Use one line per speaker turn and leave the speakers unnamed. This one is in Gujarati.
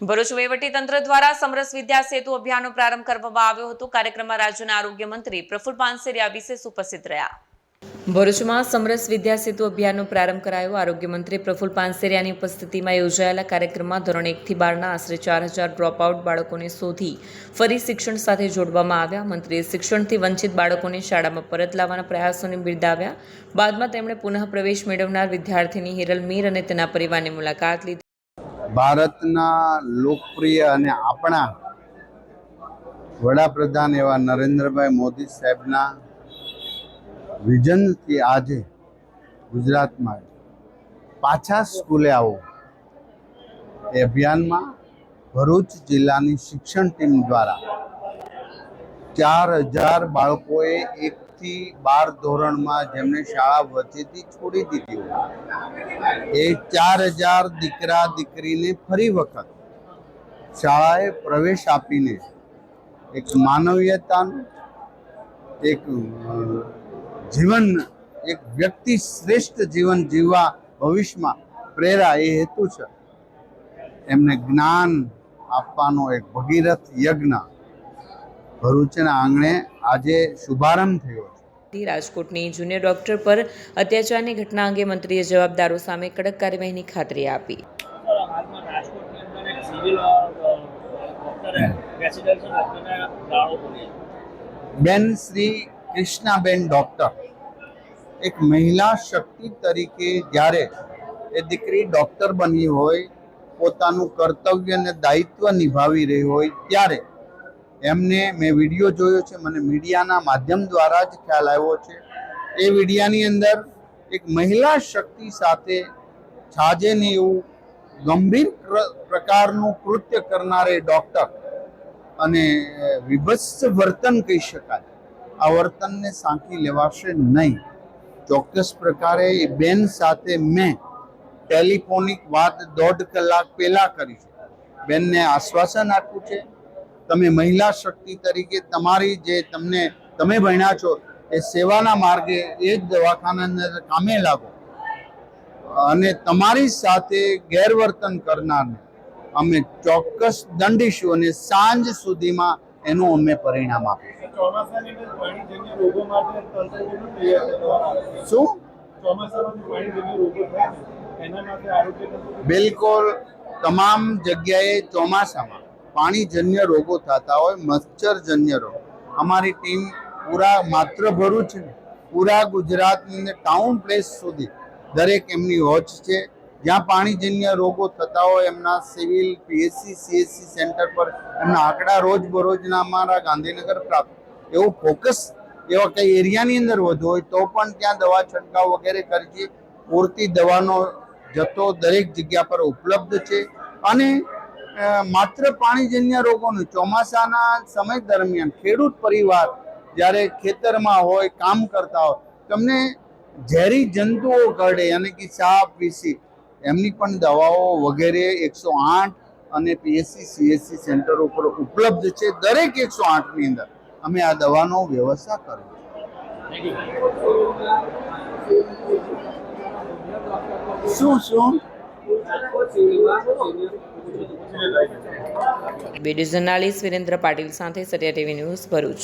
ભરૂચ વહીવટીતંત્ર દ્વારા સમરસ વિદ્યા સેતુ અભિયાનનો પ્રારંભ કરવામાં આવ્યો હતો। કાર્યક્રમમાં રાજ્યના આરોગ્ય મંત્રી પ્રફુલ પાનસેરિયા વિશેષ ઉપસ્થિત રહ્યા। ભરૂચમાં સમરસ વિદ્યા સેતુ અભિયાનનો પ્રારંભ કરાયો। આરોગ્ય મંત્રી પ્રફુલ પાનસેરિયાની ઉપસ્થિતિમાં યોજાયેલા કાર્યક્રમમાં ધોરણ 1 થી 12ના આશરે 4000 ડ્રોપઆઉટ બાળકોને શોધી ફરી શિક્ષણ સાથે જોડવામાં આવ્યા। મંત્રીએ શિક્ષણથી વંચિત બાળકોને શાળામાં પરત લાવવાના પ્રયાસોને બિરદાવ્યા। બાદમાં તેમણે પુનઃ પ્રવેશ મેળવનાર વિદ્યાર્થીની હિરલ મીર અને તેના પરિવારની મુલાકાત લીધી।
ભારતના લોકપ્રિય અને આપણા વડાપ્રધાન એવા નરેન્દ્રભાઈ મોદી સાહેબના વિઝનથી આજે ગુજરાતમાં પાછા સ્કૂલે આવો એ અભિયાનમાં ભરૂચ જિલ્લાની શિક્ષણ ટીમ દ્વારા 4000 બાળકોએ 1 થી 12 ધોરણમાં જેમને શાળા વચ્ચેથી છોડી દીધી હોય એ 4000 દીકરા દીકરીને ફરી વખત શાળાએ પ્રવેશ આપીને એક માનવીયતાનું એક જીવન એક વ્યક્તિ શ્રેષ્ઠ જીવન જીવવા ભવિષ્યમાં પ્રેરા એ હેતુ છે એમને જ્ઞાન આપવાનો એક ભગીરથ યજ્ઞ ભરૂચના આંગણે આજે શુભારંભ થયો છે।
રાજકોટની જુનિયર ડોક્ટર પર અત્યાચારની ઘટના અંગે મંત્રીએ જવાબદારો સામે કડક કાર્યવાહીની ખાતરી આપી।
બેન શ્રી કૃષ્ણાબેન ડોક્ટર એક મહિલા શક્તિ તરીકે જ્યારે એ દીકરી ડોક્ટર બની હોય પોતાનું કર્તવ્ય અને દાયિત્વ નિભાવી રહી હોય ત્યારે એમને મેં વિડીયો જોયો છે, મને મીડિયાના માધ્યમ દ્વારા જ ખ્યાલ આવ્યો છે। એ વિડીયાની અંદર એક મહિલા શક્તિ સાથે છાજે ને એવું ગંભીર પ્રકારનું કૃત્ય કરનારે ડોક્ટર અને વિભત્સ વર્તન કહી શકાય, આ વર્તનને સાંકી લેવાશે નહીં। ચોક્કસ પ્રકારે એ બેન સાથે મેં ટેલિફોનિક વાત 1.5 કલાક પહેલા કરી છે। બેનને આશ્વાસન આપ્યું છે તમે મહિલા શક્તિ તરીકે તમારી જે તમે ભણ્યા છો એ સેવાના માર્ગે એ જ દવાખાનાની અંદર કામે લાગો અને તમારી સાથે ગેરવર્તન કરનારને અમે ચોક્કસ દંડીશું અને સાંજ સુધીમાં એનું અમે પરિણામ આપીશું। બિલકુલ તમામ જગ્યાએ ચોમાસામાં પાણીજન્ય રોગો થતા હોય, મચ્છરજન્ય રોગ, અમારી ટીમ પૂરા માત્ર ભરૂચ ને પૂરા ગુજરાતની અંદર ટાઉન પ્લેસ સુધી દરેક એમની વોચ છે। જ્યાં પાણીજન્ય રોગો થતા હોય એમના સિવિલ પીએચસી સીએચસી સેન્ટર પર એમના આંકડા રોજબરોજના અમારા ગાંધીનગર પ્રાપ્ત એવું ફોકસ એવા કઈ એરિયાની અંદર વધુ હોય તો પણ ત્યાં દવા છંટકાવ વગેરે કરીએ। પૂરતી દવાનો જથ્થો દરેક જગ્યા પર ઉપલબ્ધ છે અને માત્ર પાણીજન્ય રોગોનું ચોમાસાના સમય દરમિયાન ખેડૂત પરિવાર જ્યારે ખેતરમાં હોય કામ કરતા હોય તમને ઝેરી જંતુઓ કરડે અને કે સાપ વીસી એમની પણ દવાઓ વગેરે 108 અને પીએચસી સીએચસી સેન્ટર ઉપર ઉપલબ્ધ છે। દરેક 108ની અંદર અમે આ દવાનો વ્યવસ્થા કરી શું
વીડિયો જર્નાલિસ્ટ વિરેન્દ્ર પાટીલ સાથે સત્યા ટીવી ન્યૂઝ ભરૂચ।